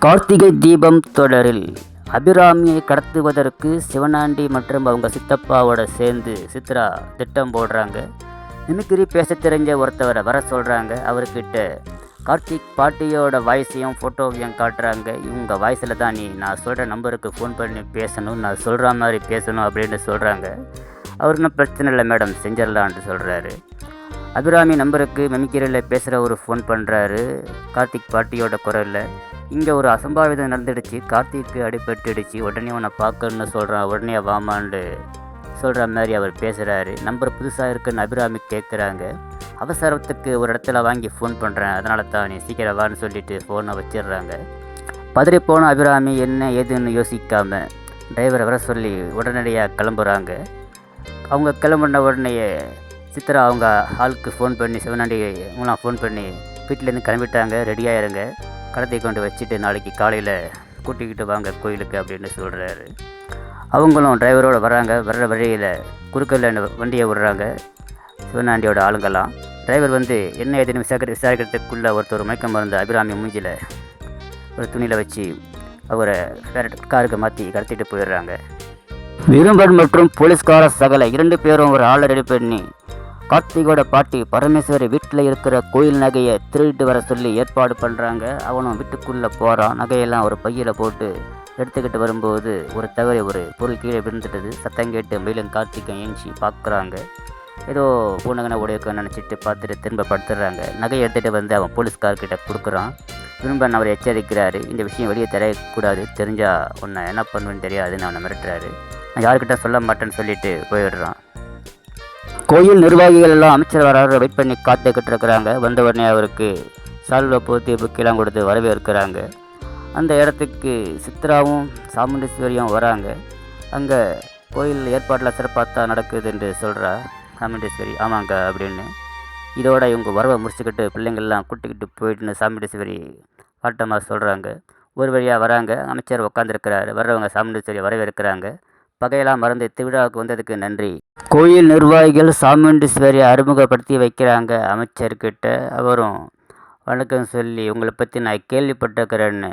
கார்த்திகை தீபம் தொடரில் அபிராமியை கடத்துவதற்கு சிவனாண்டி மற்றும் அவங்க சித்தப்பாவோட சேர்ந்து சித்ரா திட்டம் போடுறாங்க. மிமிக்ரி பேச தெரிஞ்ச ஒருத்தவரை வர சொல்கிறாங்க. அவர்கிட்ட கார்த்திக் பாட்டியோட வாய்ஸையும் ஃபோட்டோவையும் காட்டுறாங்க. இவங்க வாய்ஸில் தான் நான் சொல்கிற நம்பருக்கு ஃபோன் பண்ணி பேசணும், நான் சொல்கிற மாதிரி பேசணும் அப்படின்னு சொல்கிறாங்க. அவருக்கும் பிரச்சனை இல்லை மேடம், செஞ்சிடலான்ட்டு சொல்கிறாரு. அபிராமி நம்பருக்கு மிமிக்ரியில் பேசுகிற ஒரு ஃபோன் பண்ணுறாரு கார்த்திக் பாட்டியோட குரலில். இங்கே ஒரு அசம்பாவிதம் நடந்துடுச்சு, கார்த்திக்கு அடிபட்டுடுச்சு, உடனே உன்னை பார்க்கணுன்னு சொல்கிறான், உடனே வாமான்னு சொல்கிற மாதிரி அவர் பேசுகிறாரு. நம்பர் புதுசாக இருக்குன்னு அபிராமி கேட்குறாங்க. அவசரத்துக்கு ஒரு இடத்துல வாங்கி ஃபோன் பண்ணுறேன், அதனால தான் நீ சீக்கிரம் வான்னு சொல்லிவிட்டு ஃபோனை வச்சிடுறாங்க. பதறிப்போன அபிராமி என்ன ஏதுன்னு யோசிக்காமல் டிரைவரை வர சொல்லி உடனடியாக கிளம்புறாங்க. அவங்க கிளம்புன உடனே சித்ரா அவங்க ஆளுக்கு ஃபோன் பண்ணி சிவனாண்டி மூலம் ஃபோன் பண்ணி வீட்டிலேருந்து கிளம்பிட்டாங்க, ரெடியாகிருங்க, கடத்தி கொண்டு வச்சுட்டு நாளைக்கு காலையில் கூட்டிக்கிட்டு வாங்க கோயிலுக்கு அப்படின்னு சொல்கிறாரு. அவங்களும் டிரைவரோடு வராங்க. வர்ற வழியில் குறுக்கல்ல வண்டியை விடுறாங்க சிவனாண்டியோட ஆளுங்கெல்லாம். டிரைவர் என்ன ஏதுன்னு விசாரிக்கிறதுக்குள்ளே ஒருத்தர் மயக்கம் மருந்து அபிராமி மூஞ்சியில் ஒரு துணியில் வச்சு அவரை வேறு காருக்கு மாற்றி கடத்திட்டு போயிடுறாங்க. விரும்பன் மற்றும் போலீஸ்கார சகல 2 பேரும் ஒரு ஆளை ரெடி பண்ணி கார்த்திகோட பாட்டி பரமேஸ்வரி வீட்டில் இருக்கிற கோயில் நகையை திருடிட்டு வர சொல்லி ஏற்பாடு பண்ணுறாங்க. அவனும் வீட்டுக்குள்ளே போகிறான். நகையெல்லாம் ஒரு பையில் போட்டு எடுத்துக்கிட்டு வரும்போது ஒரு தவறி ஒரு பொருள் கீழே விழுந்துட்டது. சத்தம் கேட்டு மேலும் கார்த்திகை ஏஞ்சி பார்க்குறாங்க. ஏதோ பூனகனை உடையக்க நினச்சிட்டு பார்த்துட்டு திரும்ப படுத்துடுறாங்க. நகையை எடுத்துகிட்டு அவன் போலீஸ்கார்கிட்ட கொடுக்குறான். விரும்பன் அவர் எச்சரிக்கிறாரு, இந்த விஷயம் வெளியே தெரியக்கூடாது, தெரிஞ்சால் உன்னை என்ன பண்ணுவேன்னு தெரியாதுன்னு அவனை மிரட்டுறாரு. நான் யார்கிட்ட சொல்ல மாட்டேன்னு சொல்லிட்டு போயிடுறான். கோயில் நிர்வாகிகள் எல்லாம் அமைச்சர் வராரு வெயிட் பண்ணி காத்துக்கிட்டு இருக்கிறாங்க. வந்த உடனே அவருக்கு சால்வை போத்தி புக்கெல்லாம் கொடுத்து வரவேற்கிறாங்க. அந்த இடத்துக்கு சித்ராவும் சாமுண்டீஸ்வரியும் வராங்க. அங்கே கோயில் ஏற்பாட்டில் சிறப்பாக தான் நடக்குது என்று சொல்கிறா சாமுண்டீஸ்வரி. ஆமாங்க அப்படின்னு. இதோட இவங்க வரவை முடிச்சுக்கிட்டு பிள்ளைங்கள்லாம் கூட்டிக்கிட்டு போயிட்டுன்னு சாமுண்டீஸ்வரி பாட்டமாக சொல்கிறாங்க. ஒரு வழியாக வராங்க. அமைச்சர் உட்காந்துருக்கிறாரு. வர்றவங்க சாமுண்டீஸ்வரி வரவேற்கிறாங்க. பகையெல்லாம் மறந்து திருவிழாவுக்கு வந்ததுக்கு நன்றி. கோயில் நிர்வாகிகள் சாமுண்டீஸ்வரியை அறிமுகப்படுத்தி வைக்கிறாங்க அமைச்சர்கிட்ட. அவரும் வணக்கம் சொல்லி உங்களை பற்றி நான் கேள்விப்பட்டிருக்கிறேன்னு